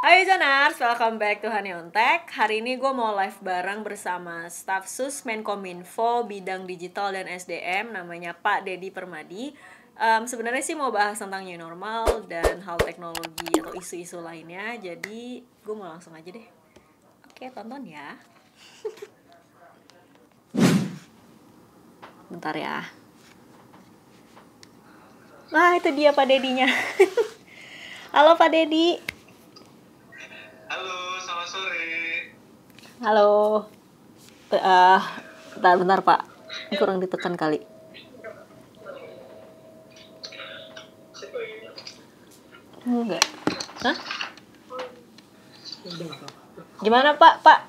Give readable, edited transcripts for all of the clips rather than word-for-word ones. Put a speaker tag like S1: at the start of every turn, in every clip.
S1: Hai Zonars, welcome back to Honeyontek. Hari ini gue mau live bareng bersama staf sus Menkominfo bidang digital dan SDM, namanya Pak Deddy Permadi. Sebenarnya sih mau bahas tentang new normal dan hal teknologi atau isu-isu lainnya. Jadi gue mau langsung aja deh. Oke, tonton ya. Bentar ya. Nah, itu dia Pak Dedinya. Halo Pak Dedi.
S2: Halo, selamat sore.
S1: Halo. Bentar Pak. Kurang ditekan kali. Enggak. Hah? Gimana Pak? Pak,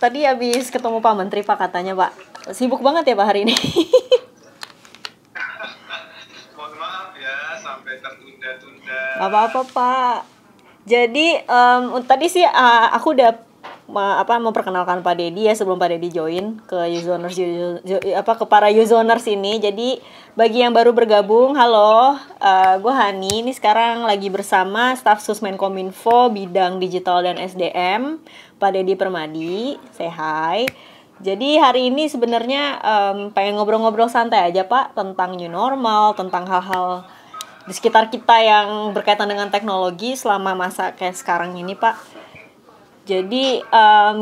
S1: tadi habis ketemu Pak Menteri Pak, katanya Pak sibuk banget ya Pak hari ini.
S2: Mohon maaf ya, sampai tertunda-tunda.
S1: Gak apa-apa Pak. Jadi tadi sih aku udah memperkenalkan Pak Deddy ya sebelum Pak Deddy join ke userners ke para userners ini. Jadi bagi yang baru bergabung, halo, gue Hani. Ini sekarang lagi bersama staf sus Menkominfo bidang digital dan SDM, Pak Deddy Permadi. Say hi. Jadi hari ini sebenarnya pengen ngobrol-ngobrol santai aja Pak tentang new normal, tentang hal-hal di sekitar kita yang berkaitan dengan teknologi selama masa kayak sekarang ini Pak. Jadi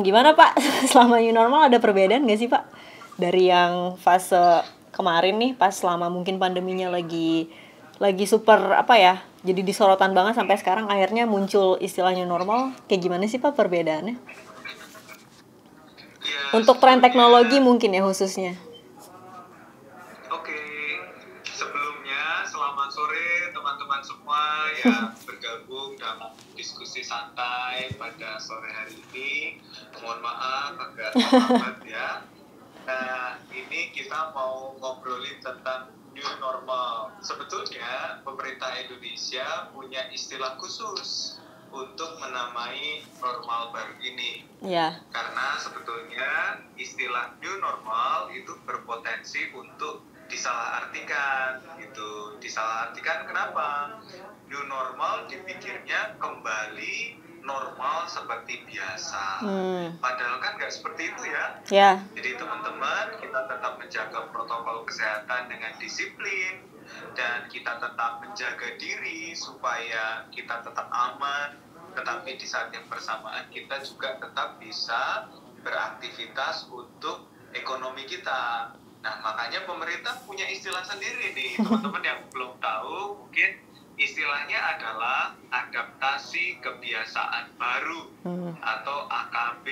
S1: gimana Pak, selama new normal ada perbedaan nggak sih Pak dari yang fase kemarin nih, pas selama mungkin pandeminya lagi super jadi disorotan banget sampai sekarang akhirnya muncul istilah new normal. Kayak gimana sih Pak perbedaannya?
S2: Ya,
S1: Untuk tren teknologi mungkin ya khususnya.
S2: Oke, sebelumnya selamat sore teman-teman semua yang bergabung dalam diskusi santai pada sore hari ini. Mohon maaf agak terlambat ya. Nah, ini kita mau ngobrolin tentang new normal. Sebetulnya pemerintah Indonesia punya istilah khusus untuk menamai normal baru ini.
S1: Ya.
S2: Karena sebetulnya istilah new normal itu berpotensi untuk disalahartikan gitu. Disalahartikan kenapa? New normal dipikirnya kembali normal seperti biasa. Padahal kan nggak seperti itu ya.
S1: Ya.
S2: Jadi teman-teman, kita tetap menjaga protokol kesehatan dengan disiplin, dan kita tetap menjaga diri supaya kita tetap aman, tetapi di saat yang bersamaan kita juga tetap bisa beraktivitas untuk ekonomi kita. Nah, makanya pemerintah punya istilah sendiri nih, teman-teman yang belum tahu, mungkin istilahnya adalah adaptasi kebiasaan baru atau AKB.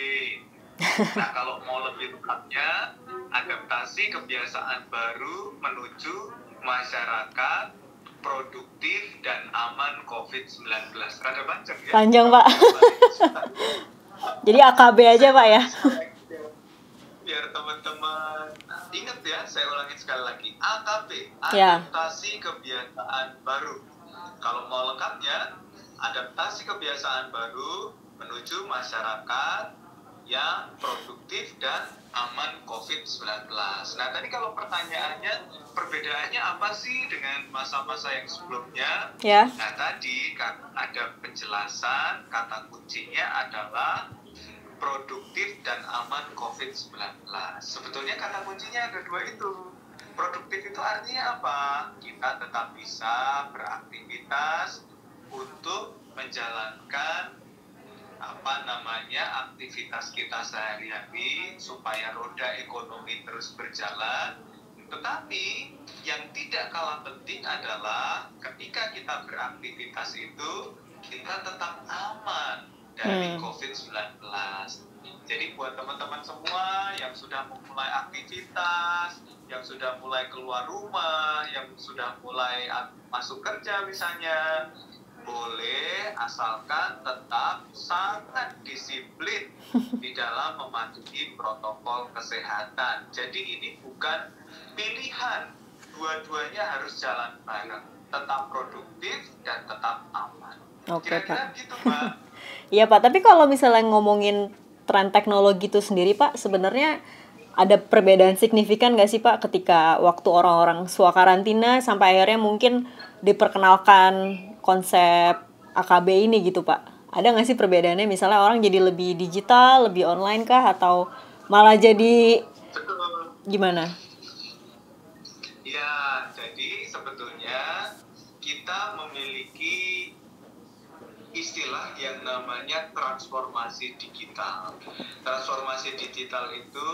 S2: Nah, kalau mau lebih lengkapnya, adaptasi kebiasaan baru menuju masyarakat produktif dan aman COVID-19. Rada panjang ya?
S1: Panjang Pak. Jadi AKB aja Pak ya.
S2: Biar teman-teman ingat ya, saya ulangin sekali lagi. AKB,
S1: Ya.
S2: adaptasi kebiasaan baru. Kalau mau lengkapnya, adaptasi kebiasaan baru menuju masyarakat yang produktif dan aman COVID-19. Nah, tadi kalau pertanyaannya, perbedaannya apa sih dengan masa-masa yang sebelumnya?
S1: Ya.
S2: Nah, tadi ada penjelasan, kata kuncinya adalah produktif dan aman COVID-19. Sebetulnya kata kuncinya ada dua itu. Produktif itu artinya apa? Kita tetap bisa beraktivitas untuk menjalankan aktivitas kita sehari-hari supaya roda ekonomi terus berjalan. Tetapi yang tidak kalah penting adalah ketika kita beraktivitas itu kita tetap aman dari COVID-19. Jadi buat teman-teman semua yang sudah memulai aktivitas, yang sudah mulai keluar rumah, yang sudah mulai masuk kerja misalnya, boleh asalkan tetap sangat disiplin di dalam mematuhi protokol kesehatan. Jadi ini bukan pilihan, dua-duanya harus jalan bareng, tetap produktif dan tetap aman.
S1: Oke,
S2: Kira-kira
S1: Pak.
S2: gitu, Pak.
S1: Iya Pak, tapi kalau misalnya ngomongin tren teknologi itu sendiri Pak, sebenarnya ada perbedaan signifikan nggak sih Pak ketika waktu orang-orang karantina sampai akhirnya mungkin diperkenalkan konsep AKB ini gitu Pak? Ada nggak sih perbedaannya? Misalnya orang jadi lebih digital, lebih online kah? Atau malah jadi
S2: Betul.
S1: gimana?
S2: Ya, jadi sebetulnya kita memiliki istilah yang namanya transformasi digital. Transformasi digital itu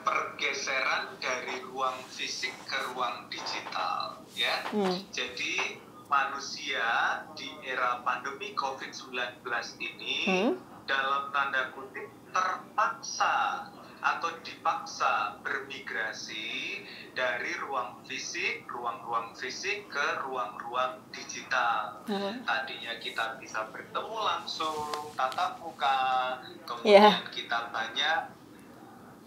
S2: pergeseran dari ruang fisik ke ruang digital, ya. Jadi manusia di era pandemi COVID-19 ini dalam tanda kutip terpaksa atau dipaksa bermigrasi dari ruang fisik, ruang-ruang fisik ke ruang-ruang digital. Tadinya kita bisa bertemu langsung, tatap muka, kemudian kita banyak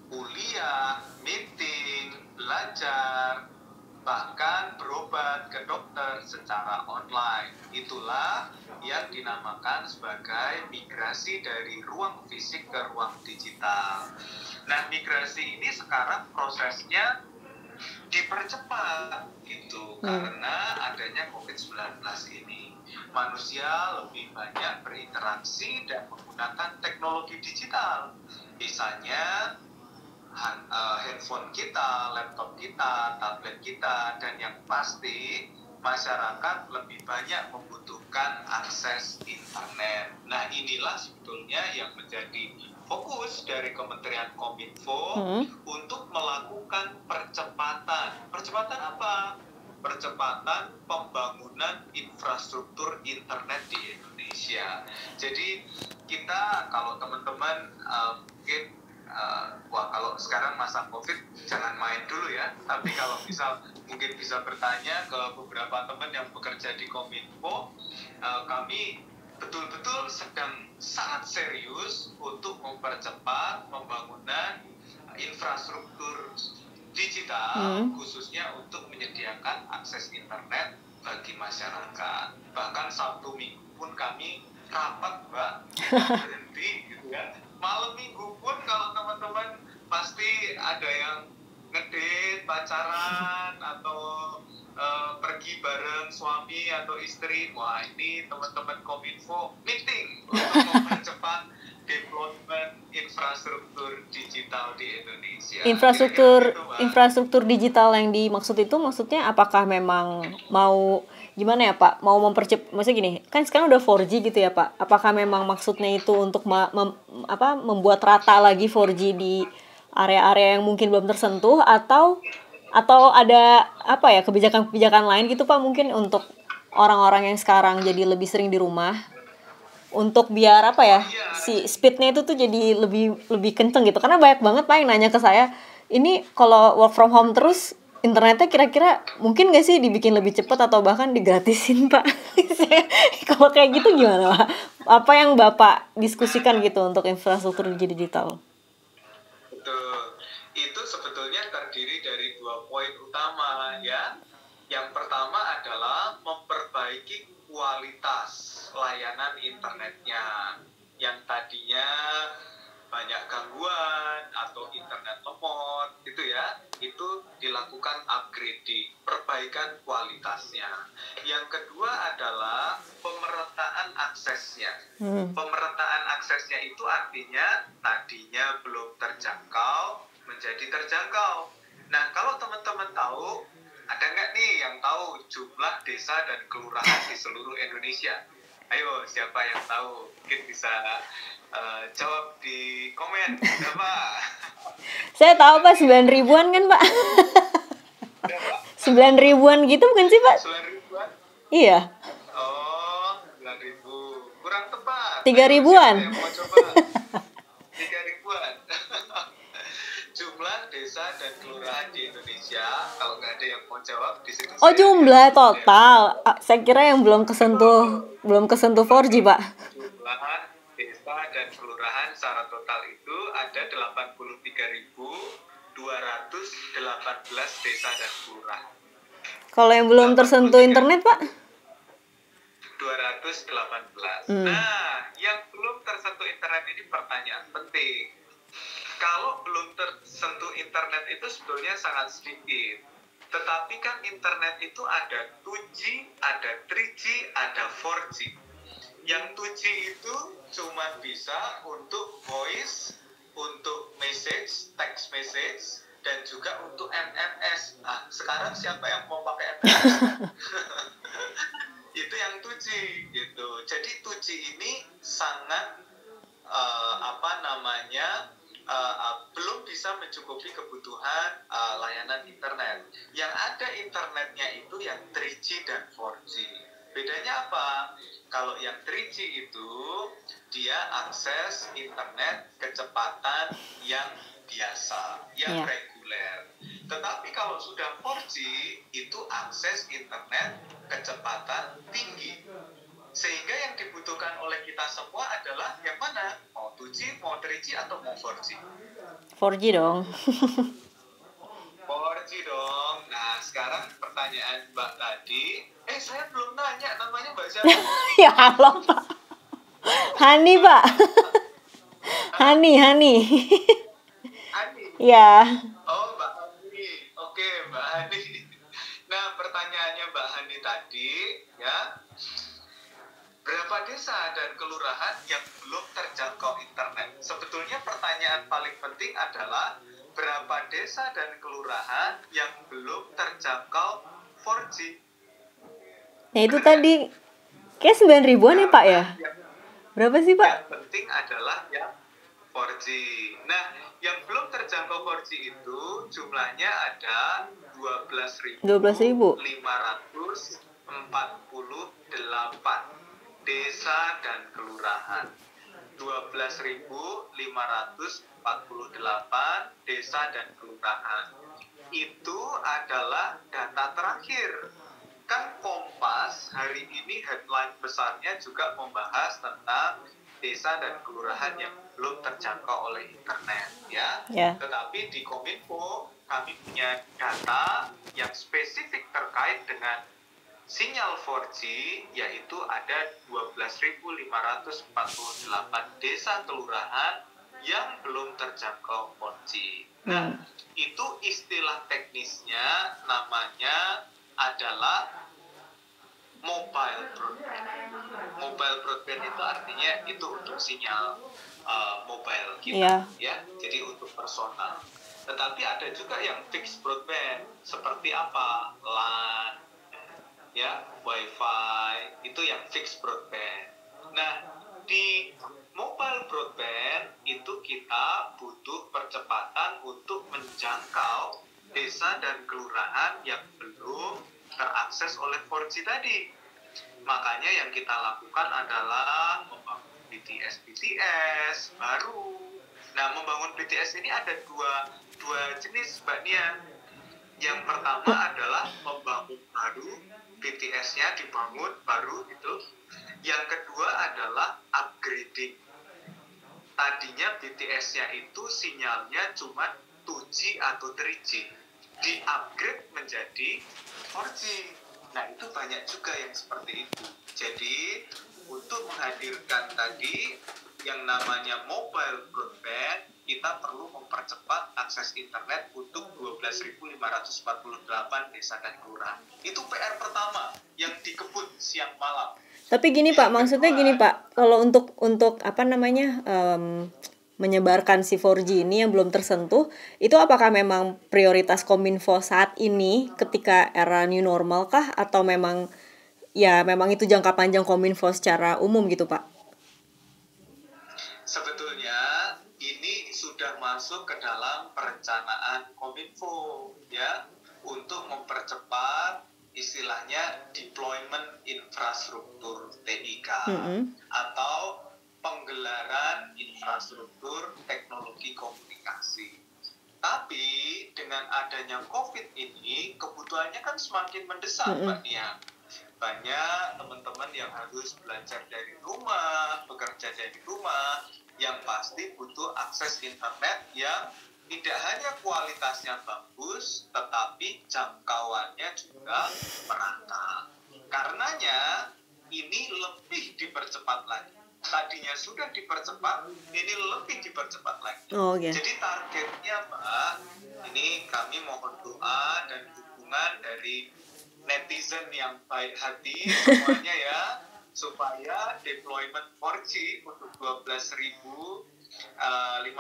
S2: kuliah, meeting, belajar, bahkan berobat ke dokter secara online. Itulah yang dinamakan sebagai migrasi dari ruang fisik ke ruang digital. Nah, migrasi ini sekarang prosesnya dipercepat gitu karena adanya COVID-19 ini. Manusia lebih banyak berinteraksi dan menggunakan teknologi digital. Misalnya handphone kita, laptop kita, tablet kita, dan yang pasti masyarakat lebih banyak membutuhkan akses internet. Nah, inilah sebetulnya yang menjadi fokus dari Kementerian Kominfo untuk melakukan percepatan. Percepatan apa? Percepatan pembangunan infrastruktur internet di Indonesia. Jadi kita, kalau teman-teman mungkin kalau sekarang masa COVID jangan main dulu ya. Tapi kalau misal mungkin bisa bertanya ke beberapa teman yang bekerja di Kominfo, kami betul-betul sedang sangat serius untuk mempercepat pembangunan infrastruktur digital, khususnya untuk menyediakan akses internet bagi masyarakat. Bahkan Sabtu Minggu pun kami rapat, Mbak, berhenti gitu ya. Malam minggu pun kalau teman-teman pasti ada yang ngedate, pacaran, atau pergi bareng suami atau istri. Wah, ini teman-teman Kominfo meeting untuk mempercepat deployment infrastruktur digital di Indonesia.
S1: Infrastruktur digital yang dimaksud itu maksudnya apakah memang mau gimana ya Pak? Mau maksudnya gini, kan sekarang udah 4G gitu ya Pak. Apakah memang maksudnya itu untuk membuat rata lagi 4G di area-area yang mungkin belum tersentuh, atau ada apa ya, kebijakan-kebijakan lain gitu Pak, mungkin untuk orang-orang yang sekarang jadi lebih sering di rumah, untuk biar apa ya, si speednya itu tuh jadi lebih kenceng gitu. Karena banyak banget Pak yang nanya ke saya, ini kalau work from home terus internetnya kira-kira mungkin gak sih dibikin lebih cepat atau bahkan digratisin Pak? Kalau kayak gitu gimana Pak? Apa yang Bapak diskusikan gitu untuk infrastruktur digital?
S2: Betul. Itu sebetulnya terdiri dari 2 poin utama ya. Yang pertama adalah memperbaiki kualitas layanan internetnya yang tadinya banyak gangguan atau internet lemot gitu ya, itu dilakukan upgrading, perbaikan kualitasnya. Yang kedua adalah pemerataan aksesnya. Pemerataan aksesnya itu artinya tadinya belum terjangkau menjadi terjangkau. Nah, kalau teman-teman tahu, ada nggak nih yang tahu jumlah desa dan kelurahan di seluruh Indonesia? Ayo, siapa yang tahu? Mungkin bisa jawab di komen. Berapa?
S1: Saya tahu Pak, 9 ribuan kan Pak? 9 ribuan gitu bukan sih Pak?
S2: 9 ribuan?
S1: Iya.
S2: Oh, 9 ribu. Kurang tepat.
S1: 3 ribuan.
S2: Yang mau coba? 3 ribuan. Jumlah desa dan kelurahan di Indonesia, kalau nggak ada yang mau jawab di situ.
S1: Oh, jumlah total. Saya kira yang belum kesentuh 4G Pak.
S2: Jumlah desa dan kelurahan secara total itu ada 83.218 desa dan kelurahan.
S1: Kalau yang belum tersentuh internet Pak?
S2: 218. Nah, yang belum tersentuh internet ini pertanyaan penting. Kalau belum tersentuh internet itu sebetulnya sangat sedikit. Tetapi kan internet itu ada 2G, ada 3G, ada 4G. Yang 2G itu cuma bisa untuk voice, untuk message, text message, dan juga untuk MMS. Nah, sekarang siapa yang mau pakai MMS? Itu yang 2G gitu. Jadi 2G ini sangat belum bisa mencukupi kebutuhan layanan internet. Yang ada internetnya itu yang 3G dan 4G. Bedanya apa? Kalau yang 3G itu dia akses internet kecepatan yang biasa, yang reguler. Tetapi kalau sudah 4G itu akses internet kecepatan tinggi. Sehingga yang dibutuhkan oleh kita semua adalah yang mana? Mau 2G, mau 3G, atau mau 4G?
S1: 4G dong.
S2: 4G dong. Nah, sekarang pertanyaan Mbak tadi. Saya belum nanya namanya Mbak siapa?
S1: Ya halo Pak. Hani Pak. Hani.
S2: Hani?
S1: Ya.
S2: Oh, Mbak Hani. Oke, Mbak Hani. Nah, pertanyaannya Mbak Hani tadi, ya. Berapa desa dan kelurahan yang belum terjangkau internet? Sebetulnya pertanyaan paling penting adalah berapa desa dan kelurahan yang belum terjangkau 4G?
S1: Nah itu tadi kayak 9.000-an ya Pak ya? Berapa sih Pak?
S2: Yang penting adalah yang 4G. Nah, yang belum terjangkau 4G itu jumlahnya ada 12.548 desa dan kelurahan. 12.548 desa dan kelurahan. Itu adalah data terakhir. Kan Kompas hari ini headline besarnya juga membahas tentang desa dan kelurahan yang belum terjangkau oleh internet, ya. Tetapi di Kominfo kami punya data yang spesifik terkait dengan sinyal 4G, yaitu ada 12.548 desa kelurahan yang belum terjangkau 4G. Nah, itu istilah teknisnya namanya adalah mobile broadband. Mobile broadband itu artinya itu untuk sinyal mobile kita, ya. Jadi untuk personal. Tetapi ada juga yang fixed broadband, seperti apa? LAN, ya, wifi, itu yang fixed broadband. Nah, di mobile broadband itu kita butuh percepatan untuk menjangkau desa dan kelurahan yang belum terakses oleh 4G tadi. Makanya yang kita lakukan adalah membangun BTS baru. Nah, membangun BTS ini ada dua jenis, Mbak Nia. Yang pertama adalah membangun baru, BTS-nya dibangun baru gitu. Yang kedua adalah upgrading. Tadinya BTS-nya itu sinyalnya cuma 2G atau 3G. Di-upgrade menjadi 4G. Nah, itu banyak juga yang seperti itu. Jadi, untuk menghadirkan tadi yang namanya mobile broadband, kita perlu mempercepat akses internet untuk 12.548 desa dan kelurahan. Itu PR pertama yang dikebut siang malam.
S1: Tapi gini Pak, maksudnya gini Pak, kalau untuk menyebarkan si 4G ini yang belum tersentuh, itu apakah memang prioritas Kominfo saat ini ketika era new normal kah, atau memang itu jangka panjang Kominfo secara umum gitu Pak?
S2: Sebetulnya ini sudah masuk ke dalam perencanaan Kominfo, ya, untuk mempercepat istilahnya deployment infrastruktur TIK atau penggelaran infrastruktur teknologi komunikasi. Tapi dengan adanya COVID ini kebutuhannya kan semakin mendesak, Mbak Nia. Banyak teman-teman yang harus belajar dari rumah, bekerja dari rumah, yang pasti butuh akses internet yang tidak hanya kualitasnya bagus, tetapi jangkauannya juga merata. Karenanya ini lebih dipercepat lagi. Tadinya sudah dipercepat, ini lebih dipercepat lagi. Jadi targetnya, Mbak, ini kami mohon doa dan dukungan dari netizen yang baik hati semuanya ya. supaya deployment 4G untuk 12.548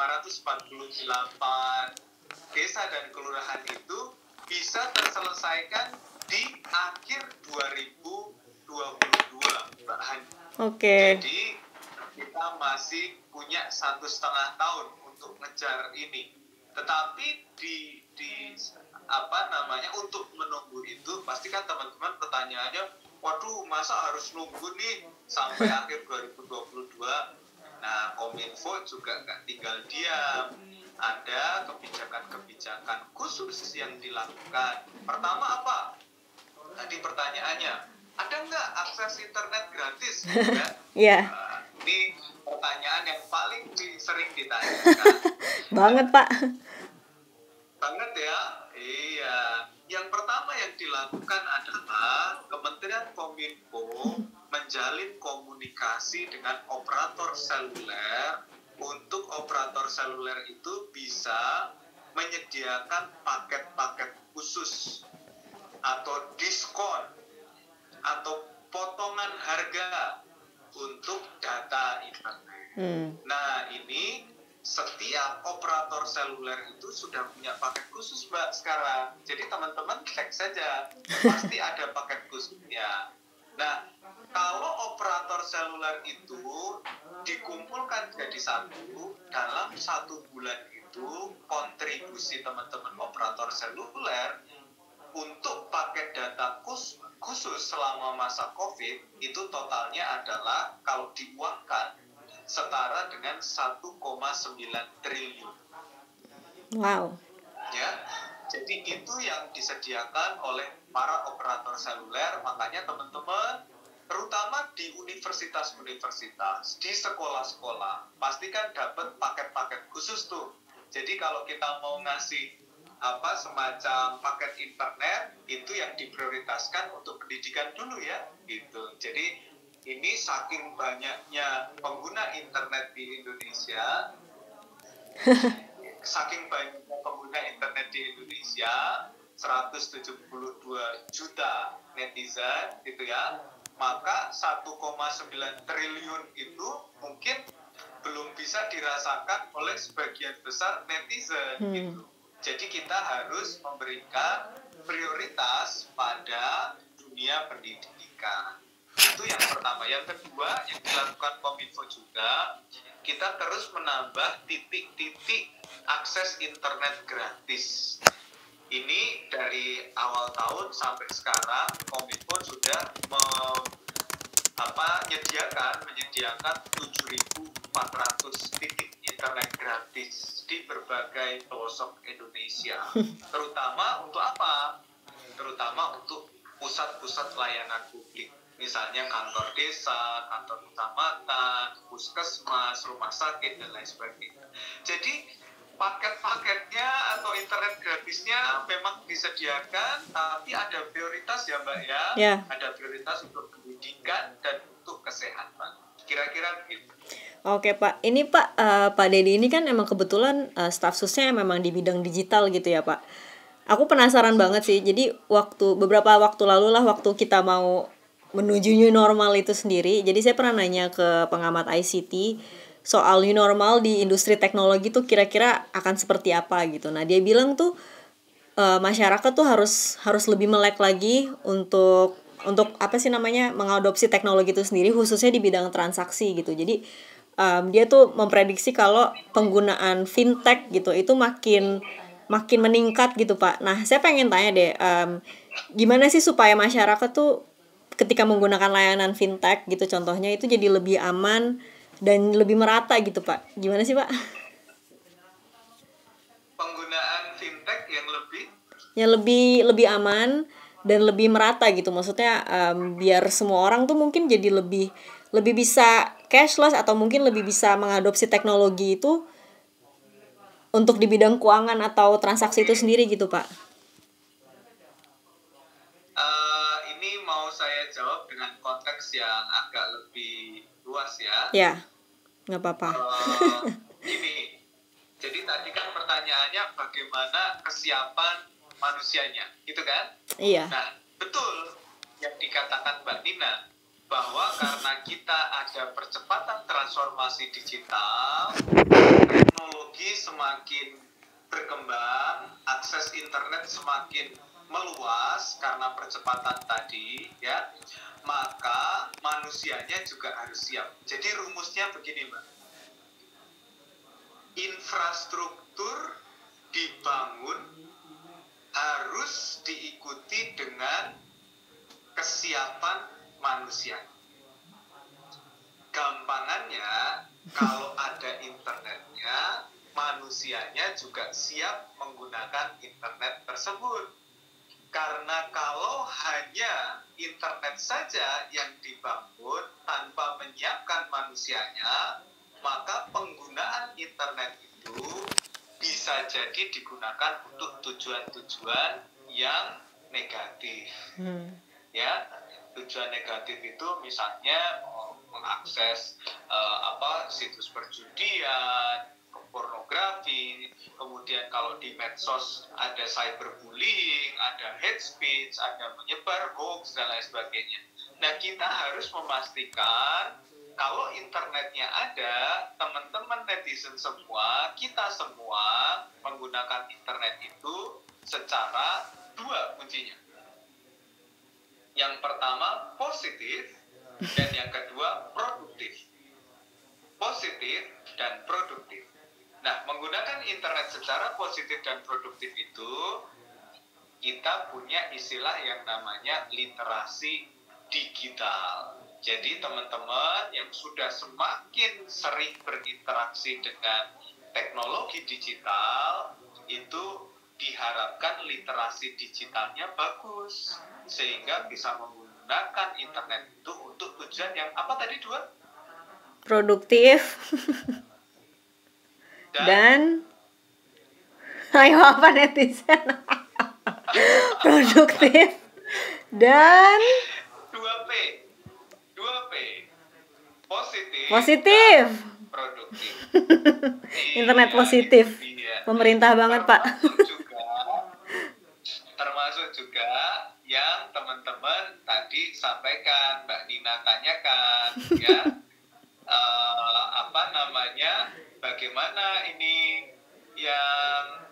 S2: desa dan kelurahan itu bisa terselesaikan di akhir 2022, Mbak Hani.
S1: Oke.
S2: Jadi kita masih punya 1,5 tahun untuk ngejar ini. Tetapi untuk menunggu itu pasti kan teman-teman pertanyaannya, waduh masa harus nunggu nih sampai akhir 2022. Nah, Kominfo juga nggak tinggal diam. Ada kebijakan-kebijakan khusus yang dilakukan. Pertama apa? Tadi pertanyaannya, ada nggak akses internet gratis?
S1: Iya.
S2: Ini pertanyaan yang paling sering ditanyakan.
S1: Banget, Pak.
S2: Banget ya? Iya. Yang pertama yang dilakukan adalah Kementerian Kominfo menjalin komunikasi dengan operator seluler untuk operator seluler itu bisa menyediakan paket-paket khusus atau diskon atau potongan harga untuk data internet. Nah, ini setiap operator seluler itu sudah punya paket khusus, Mbak, sekarang. Jadi teman-teman cek saja, pasti ada paket khususnya. Nah, kalau operator seluler itu dikumpulkan jadi satu, dalam 1 bulan itu kontribusi teman-teman operator seluler untuk paket data khusus selama masa COVID itu totalnya adalah kalau diuangkan setara dengan 1,9 triliun.
S1: Wow.
S2: Ya, jadi itu yang disediakan oleh para operator seluler. Makanya teman-teman, terutama di universitas-universitas, di sekolah-sekolah, pastikan dapat paket-paket khusus tuh. Jadi kalau kita mau ngasih semacam paket internet, itu yang diprioritaskan untuk pendidikan dulu ya, gitu. Jadi ini saking banyaknya pengguna internet di Indonesia, saking banyaknya pengguna internet di Indonesia, 172 juta netizen gitu ya, maka 1,9 triliun itu mungkin belum bisa dirasakan oleh sebagian besar netizen gitu. Jadi kita harus memberikan prioritas pada dunia pendidikan. Itu yang pertama. Yang kedua yang dilakukan Kominfo juga, kita terus menambah titik-titik akses internet gratis. Ini dari awal tahun sampai sekarang Kominfo sudah menyediakan 7.400 titik internet gratis di berbagai pelosok Indonesia. Terutama untuk apa? Terutama untuk pusat-pusat layanan publik. Misalnya kantor desa, kantor kecamatan, puskesmas, rumah sakit, dan lain sebagainya. Jadi paket-paketnya atau internet gratisnya memang disediakan, tapi ada prioritas ya Mbak ya.
S1: Yeah.
S2: Ada prioritas untuk pendidikan dan untuk kesehatan. Kira-kira begitu.
S1: Oke Pak, ini Pak, Pak Dedi ini kan emang kebetulan staf susnya memang di bidang digital gitu ya Pak. Aku penasaran banget sih, jadi beberapa waktu lalu lah waktu kita mau menuju new normal itu sendiri, jadi saya pernah nanya ke pengamat ICT soal new normal di industri teknologi tuh kira-kira akan seperti apa gitu. Nah dia bilang tuh masyarakat tuh harus lebih melek lagi untuk mengadopsi teknologi itu sendiri, khususnya di bidang transaksi gitu. Jadi dia tuh memprediksi kalau penggunaan fintech gitu itu makin meningkat gitu Pak. Nah saya pengen tanya deh, gimana sih supaya masyarakat tuh ketika menggunakan layanan fintech gitu contohnya itu jadi lebih aman dan lebih merata gitu Pak. Gimana sih Pak?
S2: Penggunaan fintech
S1: yang lebih aman dan lebih merata gitu. Maksudnya biar semua orang tuh mungkin jadi lebih bisa cashless atau mungkin lebih bisa mengadopsi teknologi itu untuk di bidang keuangan atau transaksi itu sendiri gitu Pak.
S2: Ini mau saya jawab dengan konteks yang agak lebih luas ya.
S1: Ya, nggak apa-apa.
S2: Gini, jadi tadi kan pertanyaannya bagaimana kesiapan manusianya, gitu kan?
S1: Iya.
S2: Nah, betul yang dikatakan Mbak Nina. bahwa karena kita ada percepatan transformasi digital, teknologi semakin berkembang, akses internet semakin meluas karena percepatan tadi, ya, maka manusianya juga harus siap. Jadi rumusnya begini, Mbak. Infrastruktur dibangun harus diikuti dengan kesiapan manusia. Gampangannya, kalau ada internetnya, manusianya juga siap menggunakan internet tersebut. Karena kalau hanya internet saja yang dibangun tanpa menyiapkan manusianya, maka penggunaan internet itu bisa jadi digunakan untuk tujuan-tujuan yang negatif. Ya, tujuan negatif itu misalnya mengakses situs perjudian, pornografi, kemudian kalau di medsos ada cyberbullying, ada hate speech, ada menyebar hoax dan lain sebagainya. Nah, kita harus memastikan kalau internetnya ada, teman-teman netizen semua, kita semua menggunakan internet itu secara dua kuncinya. Yang pertama positif dan yang kedua produktif. Positif dan produktif. Nah, menggunakan internet secara positif dan produktif itu kita punya istilah yang namanya literasi digital. Jadi teman-teman yang sudah semakin sering berinteraksi dengan teknologi digital itu diharapkan literasi digitalnya bagus sehingga bisa menggunakan internet itu untuk tujuan yang apa tadi dua?
S1: Produktif dan ayo apa netizen? Produktif dan
S2: 2P
S1: positif.
S2: Produktif.
S1: Internet positif. Pemerintah banget, Pak.
S2: Termasuk juga yang teman-teman tadi sampaikan, Mbak Nina tanyakan, ya, bagaimana ini yang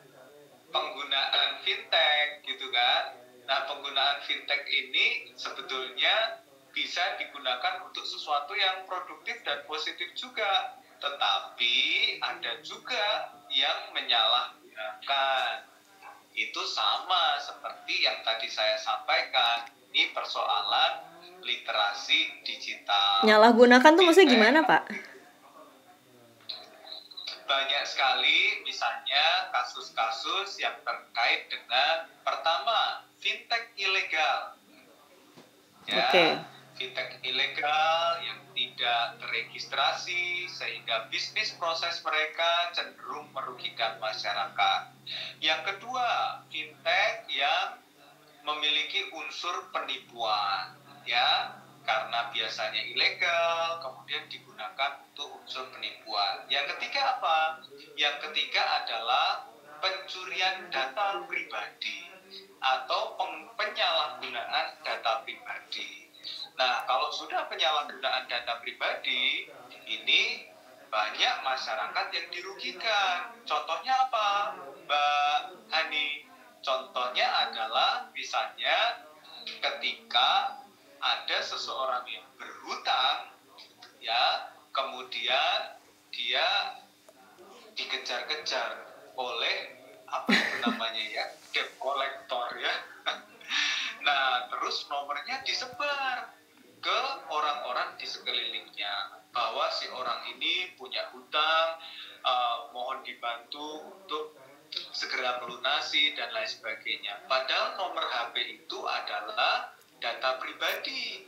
S2: penggunaan fintech, gitu kan? Nah, penggunaan fintech ini sebetulnya bisa digunakan untuk sesuatu yang produktif dan positif juga. Tetapi ada juga yang menyalahgunakan. Itu sama seperti yang tadi saya sampaikan. Ini persoalan literasi digital.
S1: Nyalahgunakan tuh maksudnya gimana, Pak?
S2: Banyak sekali misalnya kasus-kasus yang terkait dengan pertama, fintech ilegal. Ya, fintech ilegal yang tidak terregistrasi sehingga bisnis proses mereka cenderung merugikan masyarakat. Yang kedua, fintech yang memiliki unsur penipuan, ya, karena biasanya ilegal kemudian digunakan untuk unsur penipuan. Yang ketiga apa? Yang ketiga adalah pencurian data pribadi atau penyalahgunaan data pribadi. Nah, kalau sudah penyalahgunaan data pribadi, ini banyak masyarakat yang dirugikan. Contohnya apa, Mbak Hani? Contohnya adalah misalnya ketika ada seseorang yang berhutang, ya, kemudian dia dikejar-kejar oleh apa itu namanya ya, debt collector ya. Nah, terus nomornya disebar ke orang-orang di sekelilingnya bahwa si orang ini punya hutang, mohon dibantu untuk segera melunasi dan lain sebagainya. Padahal nomor HP itu adalah data pribadi.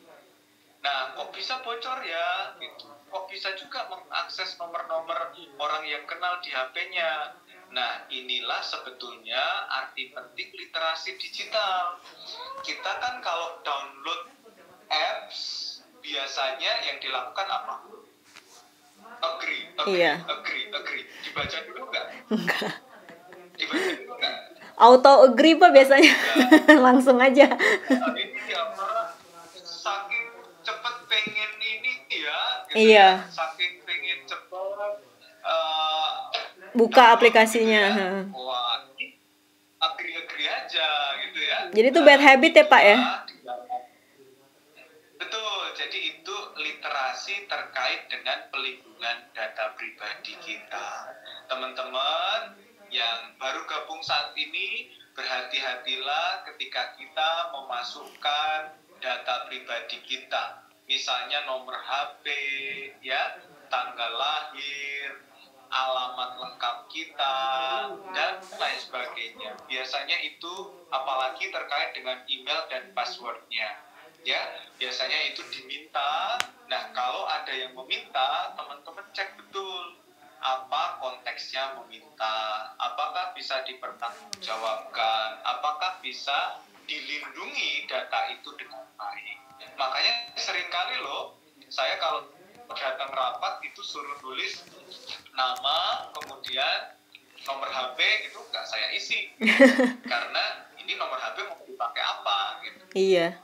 S2: Nah, kok bisa bocor ya? Gitu. Kok bisa juga mengakses nomor-nomor orang yang kenal di HP-nya? Nah, inilah sebetulnya arti penting literasi digital. Kita kan kalau download apps, biasanya yang dilakukan apa? Agree. Dibaca dulu nggak?
S1: Enggak.
S2: Dibaca dulu nggak?
S1: Auto agree, Pak, biasanya. Langsung aja.
S2: Ini apa? Saking cepet gitu
S1: Iya.
S2: ya, saking pengen cepet
S1: Buka
S2: download
S1: aplikasinya.
S2: gitu ya. Wah, agree aja gitu ya.
S1: Jadi itu bad habit ya Pak ya?
S2: Betul, jadi itu literasi terkait dengan pelindungan data pribadi kita. Teman-teman yang baru gabung saat ini, berhati-hatilah ketika kita memasukkan data pribadi kita. Misalnya nomor HP, ya, tanggal lahir, alamat lengkap kita, dan lain sebagainya. Biasanya itu apalagi terkait dengan email dan passwordnya. Ya, biasanya itu diminta. Nah, kalau ada yang meminta, teman-teman cek betul apa konteksnya meminta, apakah bisa dipertanggungjawabkan, apakah bisa dilindungi data itu dengan baik. Makanya seringkali loh, saya kalau datang rapat itu suruh tulis nama, kemudian nomor HP itu nggak saya isi, karena ini nomor HP mau dipakai apa gitu.
S1: Iya.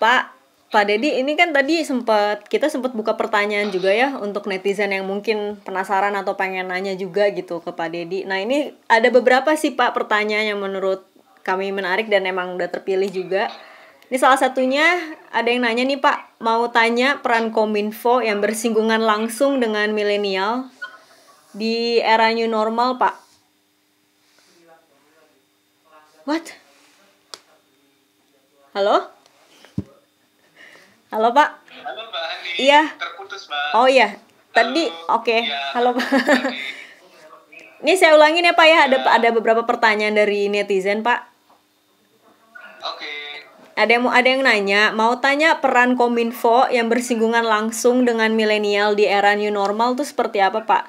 S1: Pak Dedi, ini kan tadi kita sempat buka pertanyaan juga ya untuk netizen yang mungkin penasaran atau pengen nanya juga gitu ke Pak Dedi. Nah, ini ada beberapa sih Pak pertanyaan yang menurut kami menarik dan emang udah terpilih juga. Ini salah satunya ada yang nanya nih Pak, mau tanya peran Kominfo yang bersinggungan langsung dengan milenial di era new normal Pak. What? Halo? Halo Pak.
S2: Halo Mbak Hani.
S1: Iya.
S2: Terputus Mbak.
S1: Oh iya. Tadi oke.
S2: Ya,
S1: Halo Pak. Ini saya ulangin ya Pak ya. Ada beberapa pertanyaan dari netizen Pak.
S2: Oke.
S1: Ada yang nanya, mau tanya peran Kominfo yang bersinggungan langsung dengan milenial di era new normal tuh seperti apa Pak?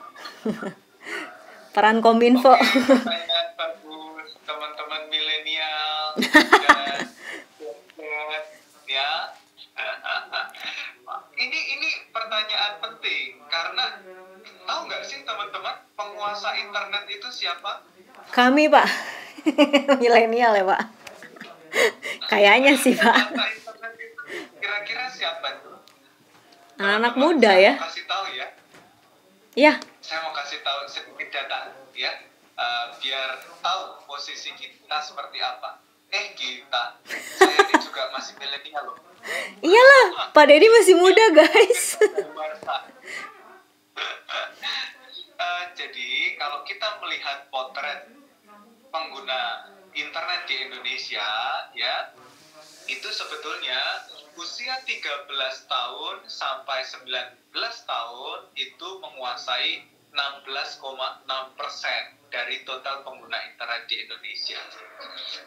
S1: Peran Kominfo.
S2: Pertanyaan bagus teman-teman milenial dan ya. Ini pertanyaan penting karena tahu nggak sih teman-teman penguasa internet itu siapa?
S1: Kami Pak. Milenial ya Pak. Kayaknya sih Pak.
S2: Penguasa internet itu kira-kira siapa itu?
S1: Anak muda ya.
S2: Saya mau kasih tahu ya.
S1: Iya.
S2: Saya mau kasih tahu sedikit data ya, biar tahu posisi kita seperti apa. Saya ini juga masih milenial loh.
S1: Iyalah, Pak Dedi masih muda guys.
S2: Jadi kalau kita melihat potret pengguna internet di Indonesia ya, itu sebetulnya usia 13 tahun sampai 19 tahun itu menguasai 16,6% dari total pengguna internet di Indonesia.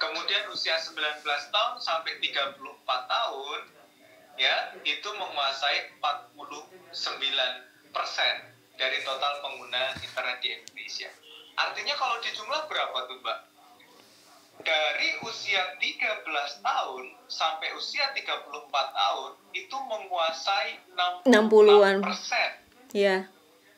S2: Kemudian usia 19 tahun sampai 34 tahun ya, itu menguasai 49% dari total pengguna internet di Indonesia. Artinya kalau dijumlah berapa tuh Mbak? Dari usia 13 tahun sampai usia 34 tahun itu menguasai
S1: 60-an.
S2: 60%.
S1: Iya.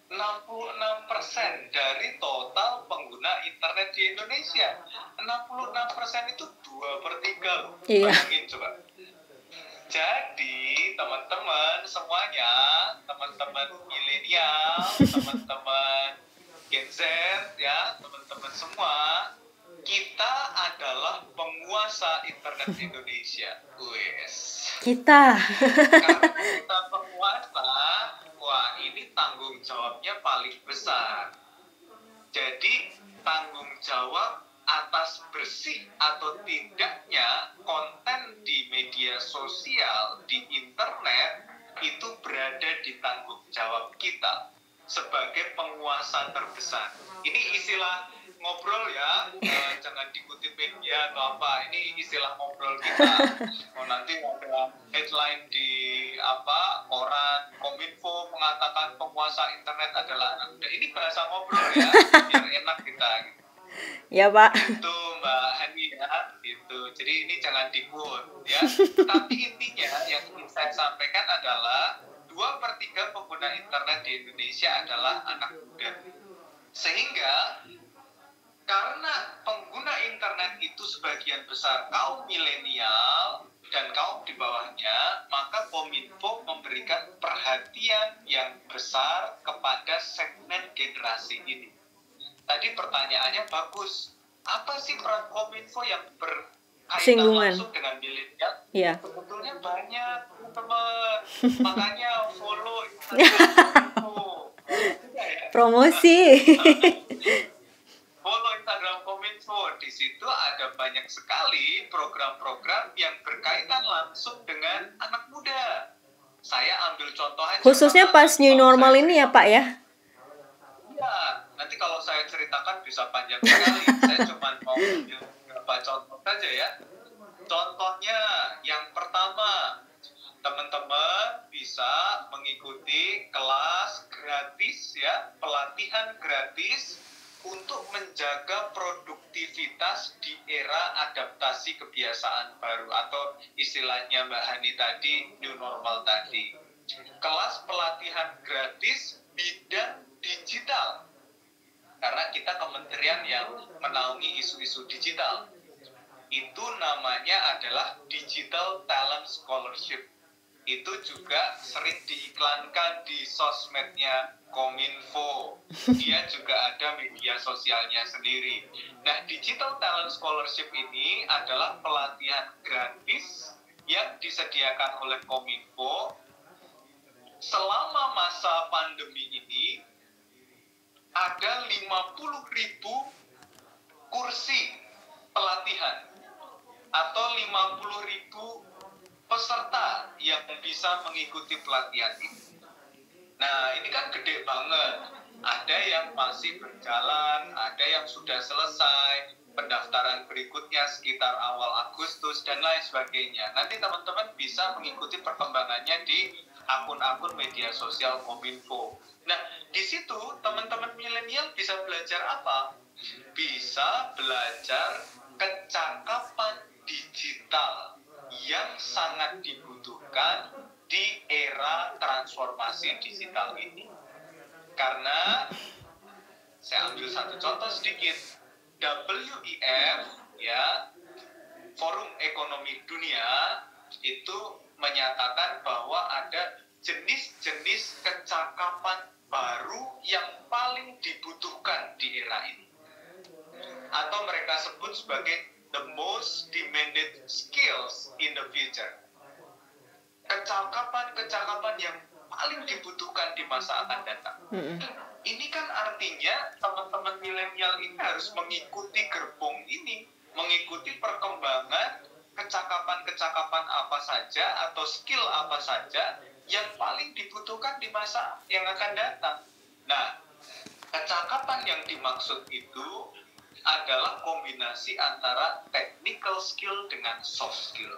S2: 66% dari total pengguna internet di Indonesia. 66% itu 2/3 loh.
S1: Iya.
S2: Bayangin coba. Jadi teman-teman semuanya, teman-teman milenial, teman-teman Gen Z ya, teman-teman semua, kita adalah penguasa internet Indonesia. Wes.
S1: Kita.
S2: Karena kita penguasa, wah ini tanggung jawabnya paling besar. Jadi tanggung jawab atas bersih atau tidaknya konten di media sosial, di internet, itu berada di tanggung jawab kita sebagai penguasa terbesar. Ini istilah ngobrol ya, jangan dikutipin ya atau apa. Ini istilah ngobrol kita. Nanti ada headline di koran Kominfo mengatakan penguasa internet adalah anak muda. Ini bahasa ngobrol ya, biar enak kita. Gitu.
S1: Ya Pak.
S2: Itu Mbak Hani ya, itu. Jadi ini jangan di-quote ya. Tapi intinya yang ingin saya sampaikan adalah 2/3 pengguna internet di Indonesia adalah anak muda. Sehingga karena pengguna internet itu sebagian besar kaum milenial, dan kaum di bawahnya, maka Kominfo memberikan perhatian yang besar kepada segmen generasi ini. Tadi pertanyaannya bagus. Apa sih peran Kominfo yang berkaitan
S1: Singgungan.
S2: langsung dengan milenial?
S1: Iya.
S2: Sebetulnya banyak, teman-teman. Makanya follow Instagram Kominfo.
S1: Promosi.
S2: Follow Instagram Kominfo. Di situ ada banyak sekali program-program yang berkaitan langsung dengan anak muda. Saya ambil contoh aja.
S1: Khususnya pas new normal ini ya Pak ya?
S2: Ya, nanti kalau saya ceritakan bisa panjang sekali. Saya cuma mau ambil beberapa contoh saja ya. Contohnya, yang pertama, teman-teman bisa mengikuti kelas gratis ya, pelatihan gratis untuk menjaga produktivitas di era adaptasi kebiasaan baru atau istilahnya Mbak Hani tadi, new normal tadi. Kelas pelatihan gratis bidang digital. Karena kita kementerian yang menaungi isu-isu digital. Itu namanya adalah Digital Talent Scholarship. Itu juga sering diiklankan di sosmednya Kominfo. Dia juga ada media sosialnya sendiri. Nah, Digital Talent Scholarship ini adalah pelatihan gratis yang disediakan oleh Kominfo selama masa pandemi ini. Ada 50.000 kursi pelatihan atau 50.000 peserta yang bisa mengikuti pelatihan ini. Nah, ini kan gede banget. Ada yang masih berjalan, ada yang sudah selesai, pendaftaran berikutnya sekitar awal Agustus, dan lain sebagainya. Nanti teman-teman bisa mengikuti perkembangannya di akun-akun media sosial Kominfo. Nah, di situ teman-teman milenial bisa belajar apa? Bisa belajar kecakapan digital yang sangat dibutuhkan di era transformasi digital ini. Karena saya ambil satu contoh sedikit, WEF ya, Forum Ekonomi Dunia itu menyatakan bahwa ada jenis-jenis kecakapan baru yang paling dibutuhkan di era ini, atau mereka sebut sebagai the most demanded skills in the future. Kecakapan-kecakapan yang paling dibutuhkan di masa akan datang. Ini kan artinya teman-teman milenial ini harus mengikuti gerbong ini, mengikuti perkembangan kecakapan-kecakapan apa saja atau skill apa saja yang paling dibutuhkan di masa yang akan datang. Nah, kecakapan yang dimaksud itu adalah kombinasi antara technical skill dengan soft skill.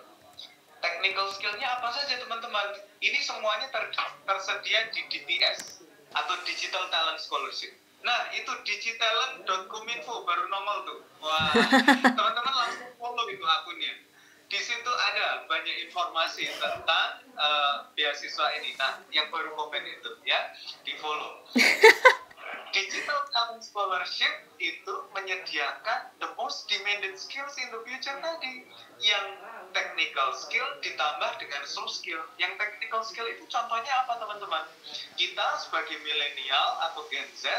S2: Technical skill-nya apa saja teman-teman? Ini semuanya tersedia di DTS atau Digital Talent Scholarship. Nah, itu digitalent.kominfo baru nongol tuh. Wah, teman-teman langsung follow itu akunnya. Di situ ada banyak informasi tentang beasiswa ini. Nah, yang baru komen itu ya, di follow. Digital Talent Scholarship itu menyediakan the most demanded skills in the future tadi. Yang technical skill ditambah dengan soft skill. Yang technical skill itu contohnya apa teman-teman? Kita sebagai milenial atau Gen Z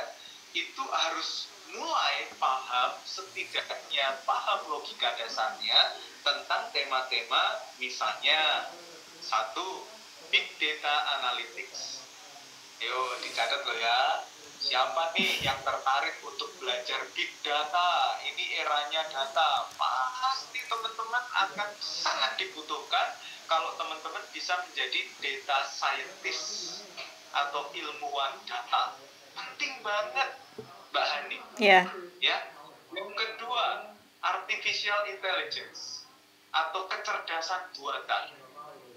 S2: itu harus mulai paham, setidaknya paham logika dasarnya tentang tema-tema, misalnya satu, big data analytics. Yuk dicatat loh ya, siapa nih yang tertarik untuk belajar big data? Ini eranya data, pasti teman-teman akan sangat dibutuhkan kalau teman-teman bisa menjadi data scientist atau ilmuwan data. Penting banget Mbak Hani.
S1: Iya.
S2: Ya. Yang kedua, artificial intelligence atau kecerdasan buatan.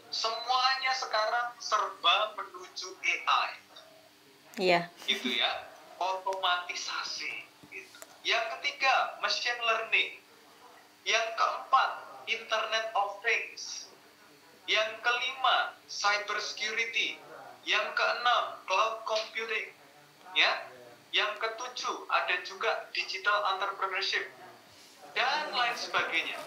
S2: Semuanya sekarang serba menuju AI.
S1: Iya.
S2: Gitu ya. Otomatisasi. Gitu. Yang ketiga, machine learning. Yang keempat, Internet of Things. Yang kelima, cyber security. Yang keenam, cloud computing. Ya. Yang ketujuh, ada juga digital entrepreneurship dan lain sebagainya.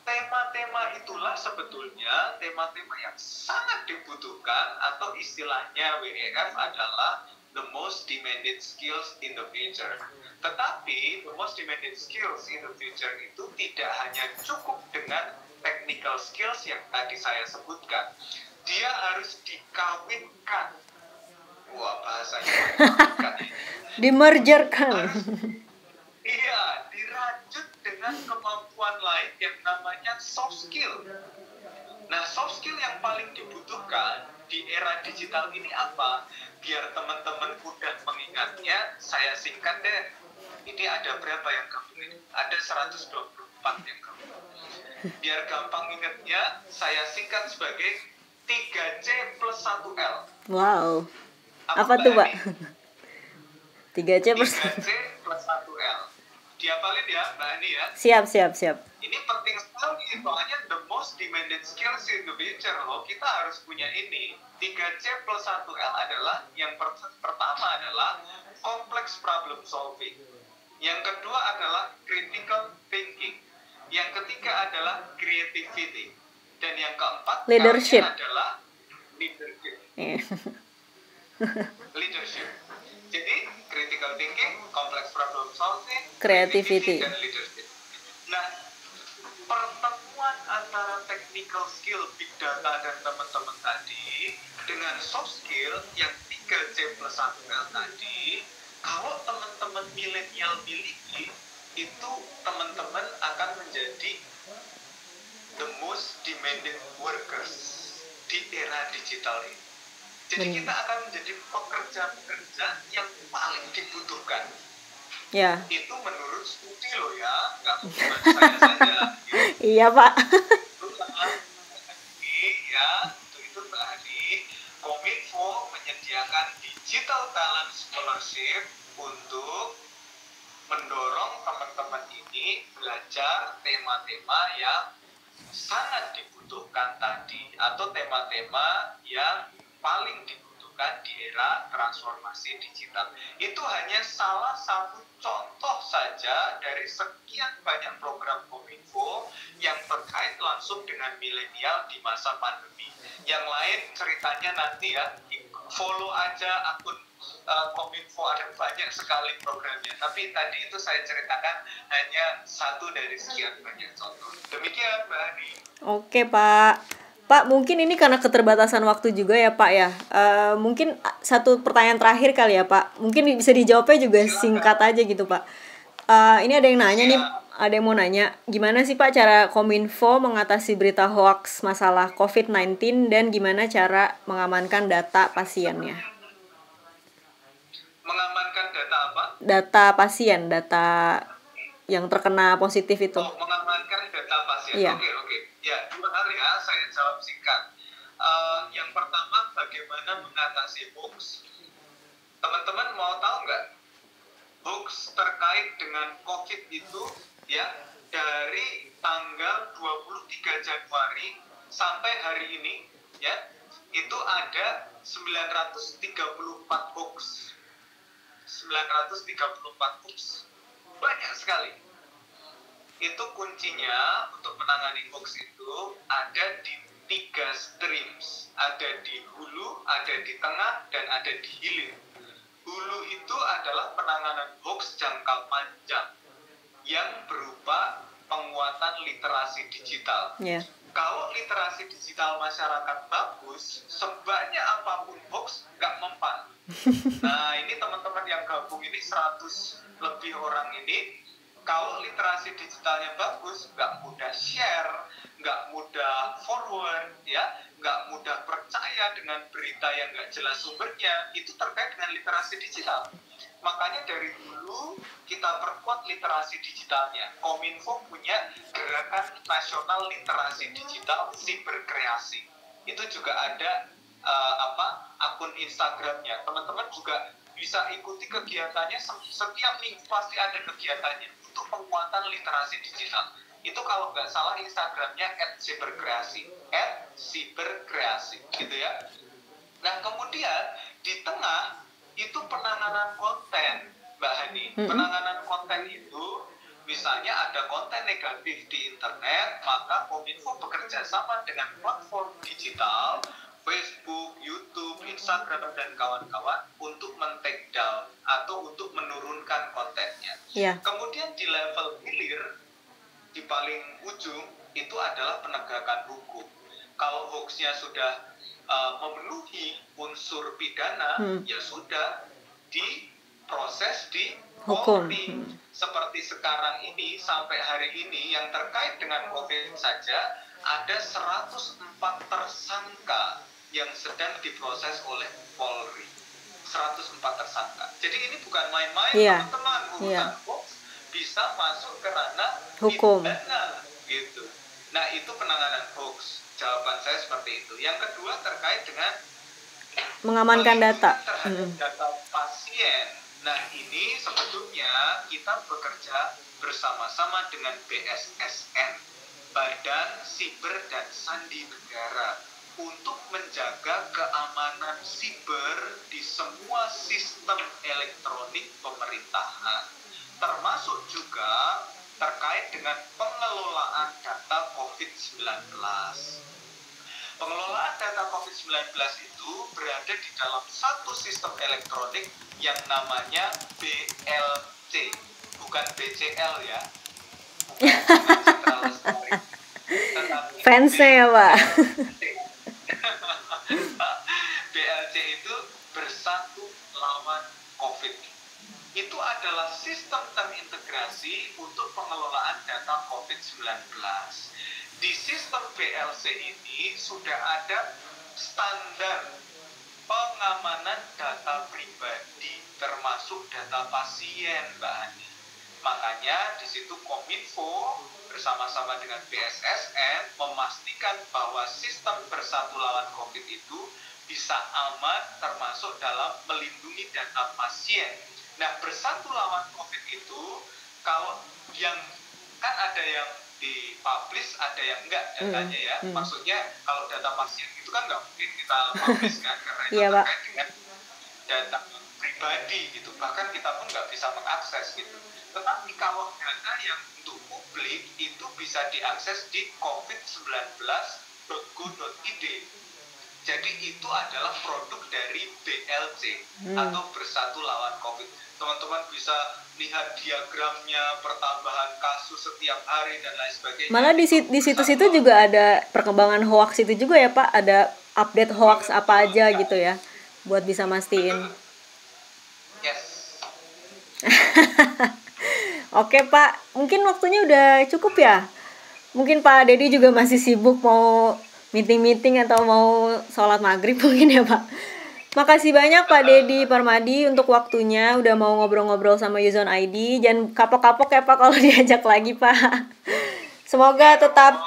S2: tema-tema itulah sebetulnya tema-tema yang sangat dibutuhkan, atau istilahnya WEF adalah the most demanded skills in the future. Tetapi the most demanded skills in the future itu tidak hanya cukup dengan technical skills yang tadi saya sebutkan. Dia harus dikawinkan. Wah, bahasanya dikawinkan.
S1: Dimergerkan.
S2: Iya, dirajut dengan kemampuan lain yang namanya soft skill. Nah, soft skill yang paling dibutuhkan di era digital ini apa? Biar teman-teman mudah mengingatnya, saya singkat deh. Ini ada berapa yang gabung ini? Ada 124 yang gabung. Biar gampang ingatnya, saya singkat sebagai 3C plus 1L.
S1: Wow. Apa tuh, Pak? 3C plus
S2: 3C plus 1L. Diapalin ya, Mbak Ani ya.
S1: Siap.
S2: Ini penting sekali, soalnya the most demanded skills in the future loh. Kita harus punya ini. 3C plus 1L adalah, yang pertama adalah complex problem solving. Yang kedua adalah critical thinking. Yang ketiga adalah creativity. Dan yang keempat
S1: leadership
S2: adalah leadership. Leadership. Jadi critical thinking, complex problem solving,
S1: creativity,
S2: dan leadership. Nah, pertemuan antara technical skill big data dan teman-teman tadi dengan soft skill yang 3C plus 1L tadi, kalau teman-teman milenial miliki, itu teman-teman akan menjadi the most demanding workers di era digital ini. Jadi kita akan menjadi pekerja-pekerja yang paling dibutuhkan.
S1: Ya.
S2: Itu menurut studi loh ya, nggak bukan saya saja.
S1: Iya, Pak.
S2: Itu tadi Kominfo menyediakan digital talent scholarship untuk mendorong teman-teman ini belajar tema-tema yang sangat dibutuhkan tadi, atau tema-tema yang paling dibutuhkan di era transformasi digital. Itu hanya salah satu contoh saja dari sekian banyak program Kominfo yang terkait langsung dengan milenial di masa pandemi. Yang lain ceritanya nanti ya, follow aja akun Kominfo, ada banyak sekali programnya. Tapi tadi itu saya ceritakan hanya satu dari sekian banyak contoh. Demikian, Mbak Ani.
S1: Oke, Pak. Pak, mungkin ini karena keterbatasan waktu juga ya, Pak ya. Mungkin satu pertanyaan terakhir kali ya, Pak. Mungkin bisa dijawabnya juga singkat aja gitu, Pak. Ini ada yang nanya nih, ada yang mau nanya, gimana sih Pak cara Kominfo mengatasi berita hoax masalah COVID-19 dan gimana cara mengamankan data pasiennya?
S2: Mengamankan data apa?
S1: Data pasien, data yang terkena positif itu.
S2: Oh, mengamankan data pasien.
S1: Iya.
S2: Oke. Ya, dua hal ya, saya jawab singkat. Yang pertama, bagaimana mengatasi hoax? Teman-teman mau tahu nggak? Hoax terkait dengan COVID itu ya, dari tanggal 23 Januari sampai hari ini ya, itu ada 934 hoax. 934 hoax. Banyak sekali. Itu kuncinya untuk menangani hoax itu ada di 3 streams. Ada di hulu, ada di tengah, dan ada di hilir. Hulu itu adalah penanganan hoax jangka panjang yang berupa penguatan literasi digital.
S1: Yeah.
S2: Kalau literasi digital masyarakat bagus, sebanyak apapun hoax nggak mempan. Nah, ini teman-teman yang gabung ini 100 lebih orang ini, kalau literasi digitalnya bagus, nggak mudah share, nggak mudah forward, ya, nggak mudah percaya dengan berita yang nggak jelas sumbernya, itu terkait dengan literasi digital. Makanya dari dulu kita perkuat literasi digitalnya. Kominfo punya gerakan nasional literasi digital siberkreasi. Itu juga ada akun Instagramnya. Teman-teman juga bisa ikuti kegiatannya, setiap minggu pasti ada kegiatannya untuk penguatan literasi digital. Itu kalau nggak salah Instagramnya @siberkreasi, @siberkreasi, gitu ya. Nah, kemudian di tengah itu penanganan konten, Mbak Hani. Penanganan konten itu misalnya ada konten negatif di internet, maka Kominfo bekerja sama dengan platform digital, Facebook, YouTube, Instagram, dan kawan-kawan untuk men-take down atau untuk menurunkan kontennya.
S1: Iya.
S2: Kemudian di level hilir, di paling ujung, itu adalah penegakan hukum. Kalau hoaxnya sudah memenuhi unsur pidana, ya sudah diproses di
S1: Hukum.
S2: Polri. Seperti sekarang ini, sampai hari ini, yang terkait dengan COVID saja, ada 104 tersangka yang sedang diproses oleh Polri. 104 tersangka. Jadi ini bukan main-main, teman-teman. Urusan hoax bisa masuk ke ranah
S1: hukum.
S2: pidana, gitu. Nah, itu penanganan hoax. Jawaban saya seperti itu. Yang kedua terkait dengan
S1: mengamankan data.
S2: Terhadap data pasien. Nah, ini sebetulnya kita bekerja bersama-sama dengan BSSN, Badan Siber dan Sandi Negara, untuk menjaga keamanan siber di semua sistem elektronik pemerintahan, termasuk juga terkait dengan pengelolaan data COVID-19. Pengelolaan data COVID-19 itu berada di dalam satu sistem elektronik yang namanya BLC, bukan BCL ya. Bukan
S1: fansnya ya, Pak.
S2: BLC itu bersatu lawan COVID. Itu adalah sistem terintegrasi untuk pengelolaan data COVID-19. Di sistem BLC ini sudah ada standar pengamanan data pribadi, termasuk data pasien, Mbak Ani. Makanya di situ Kominfo bersama-sama dengan BSSN memastikan bahwa sistem bersatu lawan COVID itu bisa aman, termasuk dalam melindungi data pasien. Nah, bersatu lawan COVID itu, kalau yang kan ada yang dipublish, ada yang enggak datanya ya. Maksudnya kalau data pasien itu kan nggak mungkin kita publish kan, karena itu terkait dengan data pribadi gitu. Bahkan kita pun nggak bisa mengakses gitu. Tetapi kalau data yang untuk publik itu bisa diakses di covid19.go.id. Jadi itu adalah produk dari BLC atau Bersatu Lawan COVID. Teman-teman bisa lihat diagramnya, pertambahan kasus setiap hari dan lain sebagainya.
S1: Malah di situ-situ juga ada perkembangan hoax itu juga ya, Pak. Ada update hoax apa aja gitu ya, buat bisa mastiin.
S2: Yes.
S1: Oke, Pak. Mungkin waktunya udah cukup ya. Mungkin Pak Dedi juga masih sibuk mau meeting-meeting atau mau sholat maghrib mungkin ya, Pak. Makasih banyak Pak Dedi Parmadi untuk waktunya, udah mau ngobrol-ngobrol sama Yuzon ID. Jangan kapok-kapok ya Pak kalau diajak lagi, Pak. Semoga tetap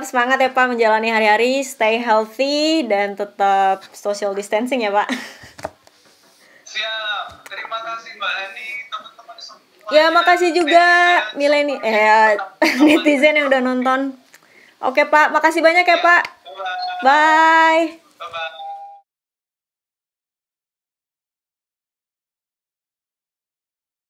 S1: semangat ya Pak menjalani hari-hari, stay healthy dan tetap social distancing ya Pak.
S2: Siap. Terima kasih Mbak Ani, teman-teman semua.
S1: Ya, makasih juga netizen yang udah nonton. Oke Pak, makasih banyak ya Pak. Bye.
S2: Bye-bye.